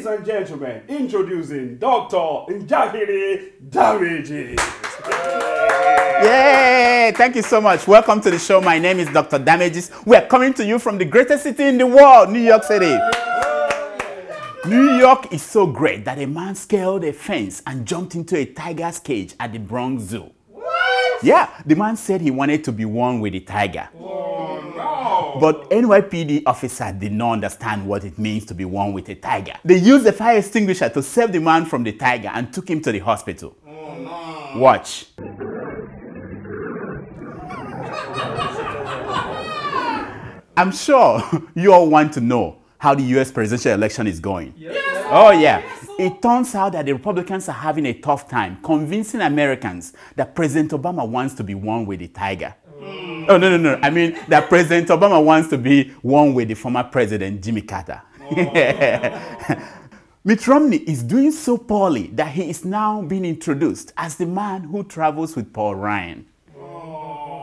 Ladies and gentlemen, introducing Dr. Njahiri Damages. Yay! Thank you so much. Welcome to the show. My name is Dr. Damages. We are coming to you from the greatest city in the world, New York City. New York is so great that a man scaled a fence and jumped into a tiger's cage at the Bronx Zoo. What? Yeah, the man said he wanted to be one with the tiger. Oh, no. But NYPD officer did not understand what it means to be one with a tiger. They used a fire extinguisher to save the man from the tiger and took him to the hospital. Oh, no. Watch. I'm sure you all want to know how the US presidential election is going. Yes. Oh yeah. Yes. It turns out that the Republicans are having a tough time convincing Americans that President Obama wants to be one with the tiger. Oh, no. I mean that President Obama wants to be one with the former president, Jimmy Carter. Mitt Romney is doing so poorly that he is now being introduced as the man who travels with Paul Ryan.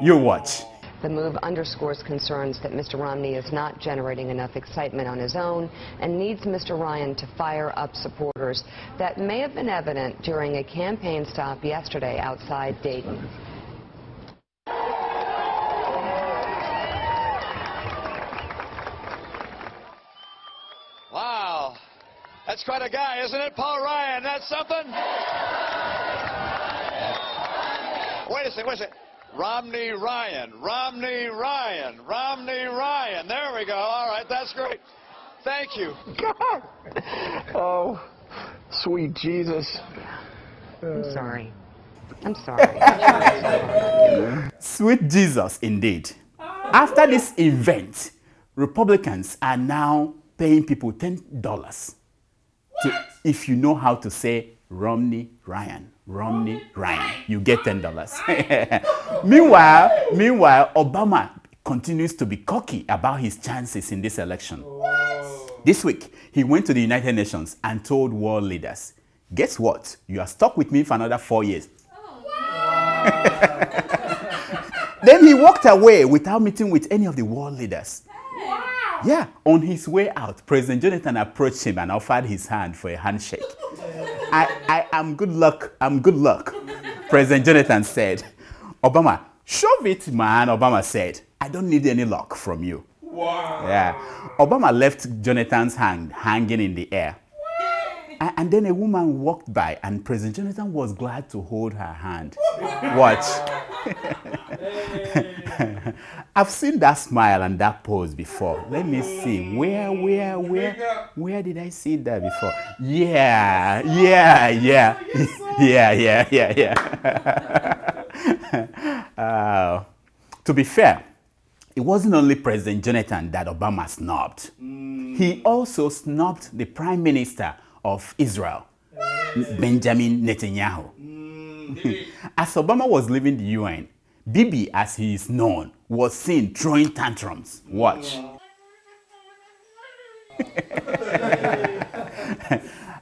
You watch. The move underscores concerns that Mr. Romney is not generating enough excitement on his own and needs Mr. Ryan to fire up supporters. That may have been evident during a campaign stop yesterday outside Dayton. Wow, that's quite a guy, isn't it? Paul Ryan, that's something? Wait a second. Romney Ryan. There we go. All right, that's great. Thank you. God. Oh, sweet Jesus. I'm sorry. Sweet Jesus, indeed. After this event, Republicans are now paying people $10 if you know how to say Romney Ryan. You get $10. Meanwhile, Obama continues to be cocky about his chances in this election. This week, he went to the United Nations and told world leaders, guess what? You are stuck with me for another 4 years. Then he walked away without meeting with any of the world leaders. Yeah, on his way out, President Jonathan approached him and offered his hand for a handshake. I'm good luck. President Jonathan said. Obama, shove it, man. Obama said, I don't need any luck from you. Wow. Yeah. Obama left Jonathan's hand hanging in the air. And then a woman walked by and President Jonathan was glad to hold her hand. Watch. I've seen that smile and that pose before. Let me see. Where did I see that before? Yeah. To be fair, it wasn't only President Jonathan that Obama snubbed. He also snubbed the Prime Minister of Israel, Benjamin Netanyahu. As Obama was leaving the UN, Bibi, as he is known, was seen throwing tantrums. Watch.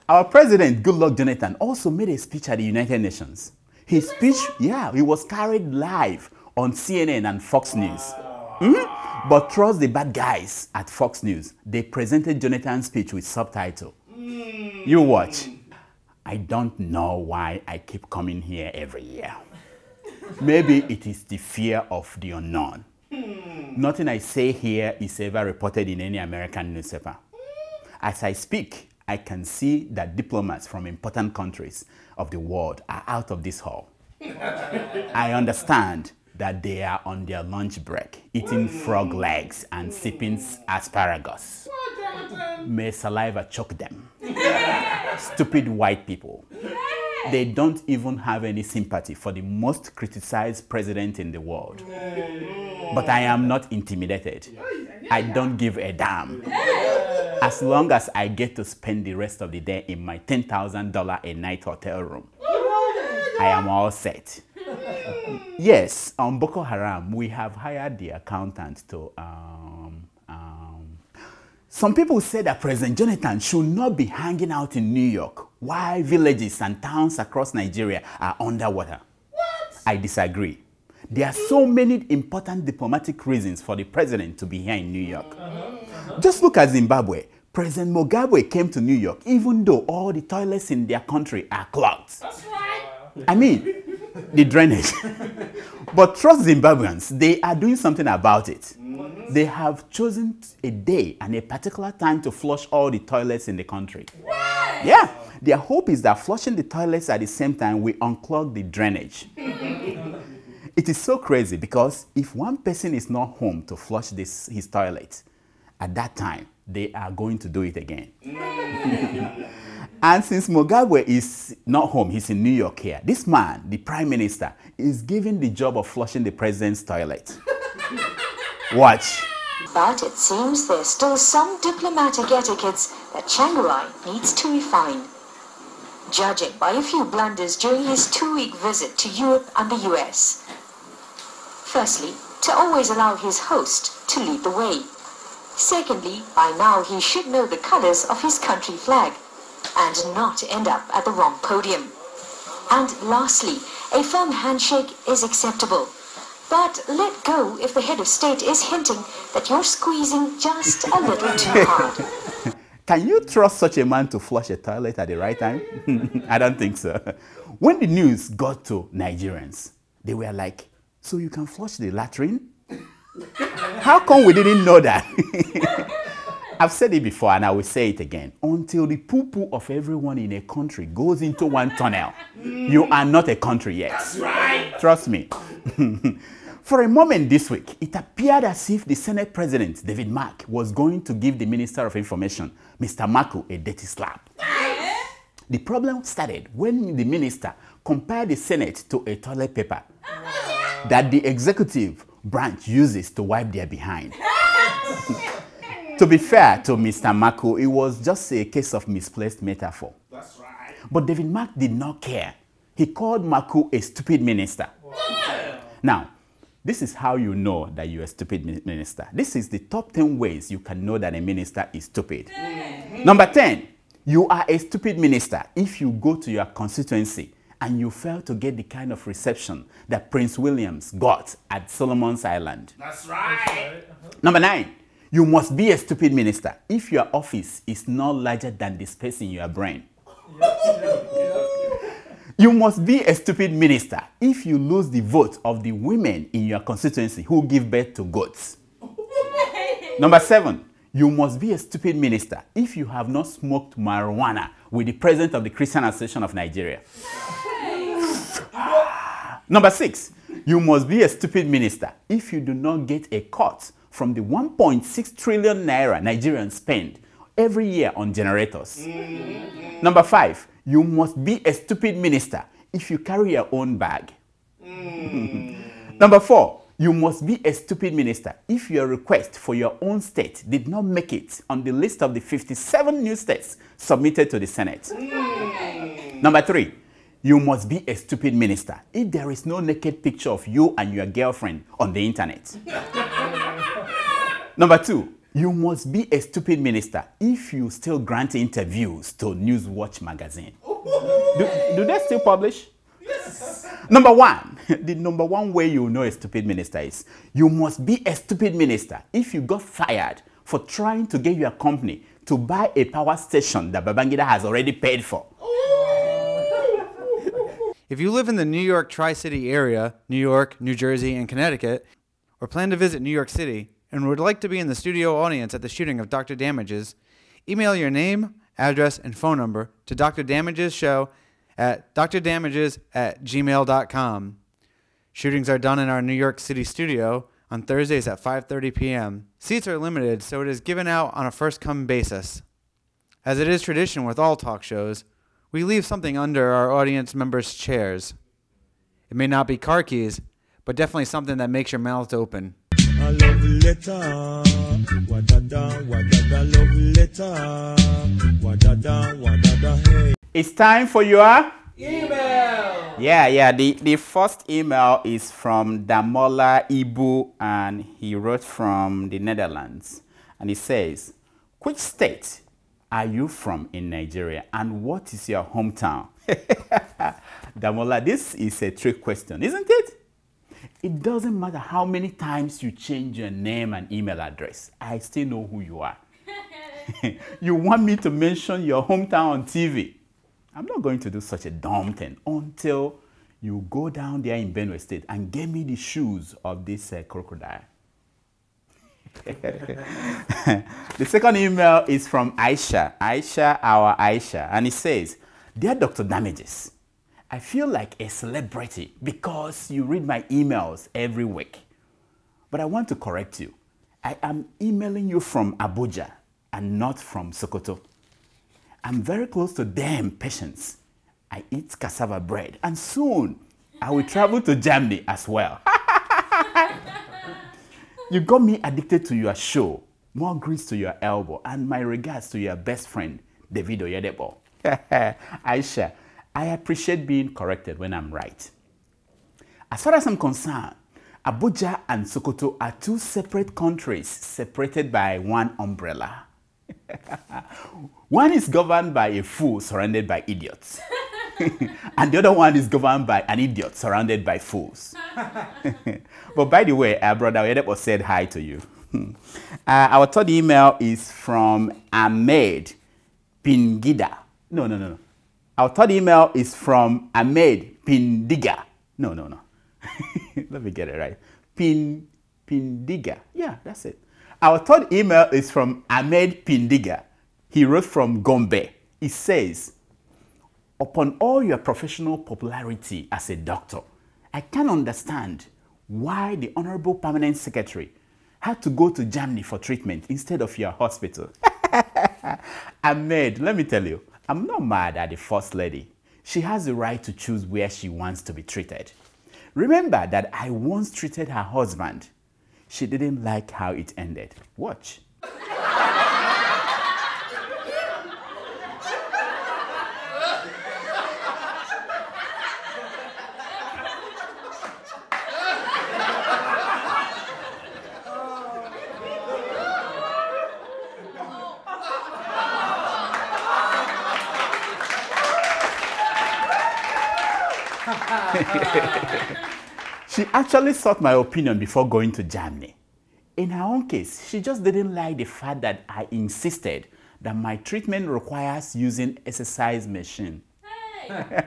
Our president, Goodluck Jonathan, also made a speech at the United Nations. His speech, he was carried live on CNN and Fox News. But trust the bad guys at Fox News, they presented Jonathan's speech with subtitle. You watch. I don't know why I keep coming here every year. Maybe it is the fear of the unknown. Nothing I say here is ever reported in any American newspaper. As I speak, I can see that diplomats from important countries of the world are out of this hall. I understand that they are on their lunch break, eating frog legs and sipping asparagus. May saliva choke them. Stupid white people. They don't even have any sympathy for the most criticized president in the world. But I am not intimidated. I don't give a damn. As long as I get to spend the rest of the day in my $10,000 a night hotel room, I am all set. Yes, on Boko Haram, we have hired the accountant to... Some people say that President Jonathan should not be hanging out in New York while villages and towns across Nigeria are underwater. What? I disagree. There are so many important diplomatic reasons for the president to be here in New York. Just look at Zimbabwe. President Mugabe came to New York, even though all the toilets in their country are clogged. That's right. I mean, the drainage. But trust Zimbabweans, they are doing something about it. They have chosen a day and a particular time to flush all the toilets in the country. Right. Yeah, their hope is that flushing the toilets at the same time will unclog the drainage. It is so crazy because if one person is not home to flush his toilet, at that time, they are going to do it again. And since Mugabe is not home, he's in New York here, this man, the prime minister, is given the job of flushing the president's toilet. Watch. But it seems there's still some diplomatic etiquettes that Tsvangirai needs to refine. Judging by a few blunders during his 2-week visit to Europe and the US. Firstly, to always allow his host to lead the way. Secondly, by now he should know the colors of his country flag and not end up at the wrong podium. And lastly, a firm handshake is acceptable. But let go if the head of state is hinting that you're squeezing just a little too hard. Can you trust such a man to flush a toilet at the right time? I don't think so. When the news got to Nigerians, they were like, so you can flush the latrine? How come we didn't know that? I've said it before and I will say it again. Until the poo-poo of everyone in a country goes into one tunnel, you are not a country yet. That's right. Trust me. For a moment this week, it appeared as if the Senate President, David Mark, was going to give the Minister of Information, Mr. Marco, a dirty slap. The problem started when the minister compared the Senate to a toilet paper that the executive branch uses to wipe their behind. To be fair to Mr. Marco, it was just a case of misplaced metaphor. That's right. But David Mark did not care. He called Marco a stupid minister. Wow. Now, this is how you know that you're a stupid minister. This is the top 10 ways you can know that a minister is stupid. Number 10, you are a stupid minister if you go to your constituency and you fail to get the kind of reception that Prince Williams got at Solomon's Island. That's right. Number 9, you must be a stupid minister if your office is not larger than the space in your brain. You must be a stupid minister if you lose the vote of the women in your constituency who give birth to goats. Number 7, you must be a stupid minister if you have not smoked marijuana with the president of the Christian Association of Nigeria. Number 6, you must be a stupid minister if you do not get a cut from the 1.6 trillion naira Nigerians spend every year on generators. Number 5, you must be a stupid minister if you carry your own bag. Number 4, you must be a stupid minister if your request for your own state did not make it on the list of the 57 new states submitted to the Senate. Number 3, you must be a stupid minister if there is no naked picture of you and your girlfriend on the internet. Number 2, you must be a stupid minister if you still grant interviews to Newswatch magazine. Do they still publish? Yes. Number 1, the number 1 way you know a stupid minister is you must be a stupid minister if you got fired for trying to get your company to buy a power station that Babangida has already paid for. If you live in the New York Tri-City area, New York, New Jersey, and Connecticut, or plan to visit New York City, and would like to be in the studio audience at the shooting of Dr. Damages, email your name, address, and phone number to Dr. Damages Show at drdamages@gmail.com. Shootings are done in our New York City studio on Thursdays at 5:30 p.m. Seats are limited, so it is given out on a first-come basis. As it is tradition with all talk shows, we leave something under our audience members' chairs. It may not be car keys, but definitely something that makes your mouth open. A love letter, wadada, wadada, love letter, wadada, wadada, hey. It's time for your Email. Yeah. The first email is from Damola Ibu, and he wrote from the Netherlands. And he says, which state are you from in Nigeria, and what is your hometown? Damola, this is a trick question, isn't it? It doesn't matter how many times you change your name and email address. I still know who you are. You want me to mention your hometown on TV? I'm not going to do such a dumb thing until you go down there in Benue State and get me the shoes of this crocodile. The second email is from Aisha, our Aisha, and it says, "Dear Dr. Damages, I feel like a celebrity because you read my emails every week. But I want to correct you. I am emailing you from Abuja and not from Sokoto. I'm very close to them patients. I eat cassava bread and soon I will travel to Germany as well." You got me addicted to your show. More grease to your elbow and my regards to your best friend, David Oyedebo. Aisha, I appreciate being corrected when I'm right. As far as I'm concerned, Abuja and Sokoto are two separate countries separated by one umbrella. One is governed by a fool surrounded by idiots. And the other one is governed by an idiot surrounded by fools. But by the way, Brother Oyedepo said hi to you. Our third email is from Ahmed Pingida. No. Our third email is from Ahmed Pindiga. No. Let me get it right. Pindiga. Yeah, that's it. Our third email is from Ahmed Pindiga. He wrote from Gombe. He says, "Upon all your professional popularity as a doctor, I can't understand why the Honorable Permanent Secretary had to go to Germany for treatment instead of your hospital." Ahmed, let me tell you, I'm not mad at the First Lady. She has the right to choose where she wants to be treated. Remember that I once treated her husband. She didn't like how it ended. Watch. She actually sought my opinion before going to Germany. In her own case, she just didn't like the fact that I insisted that my treatment requires using exercise machine. Hey.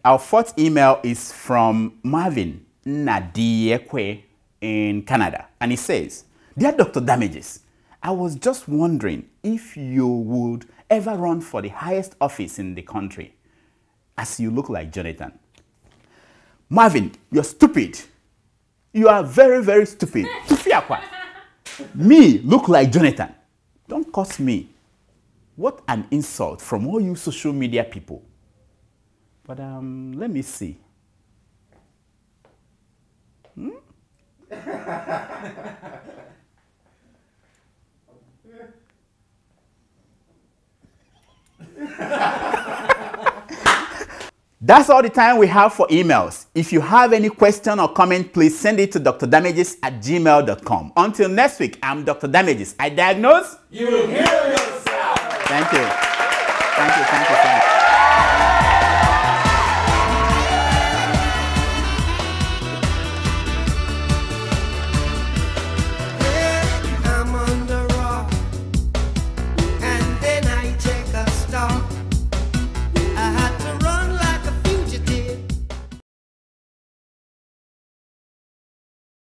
Our fourth email is from Marvin Nadiekwe in Canada, and he says, "Dear Dr. Damages, I was just wondering if you would ever run for the highest office in the country, as you look like Jonathan." Marvin, you're stupid. You are very, very stupid. Me look like Jonathan. Don't curse me. What an insult from all you social media people. But let me see. That's all the time we have for emails. If you have any question or comment, please send it to drdamages@gmail.com. Until next week, I'm Dr. Damages. I diagnose. You heal yourself. Thank you.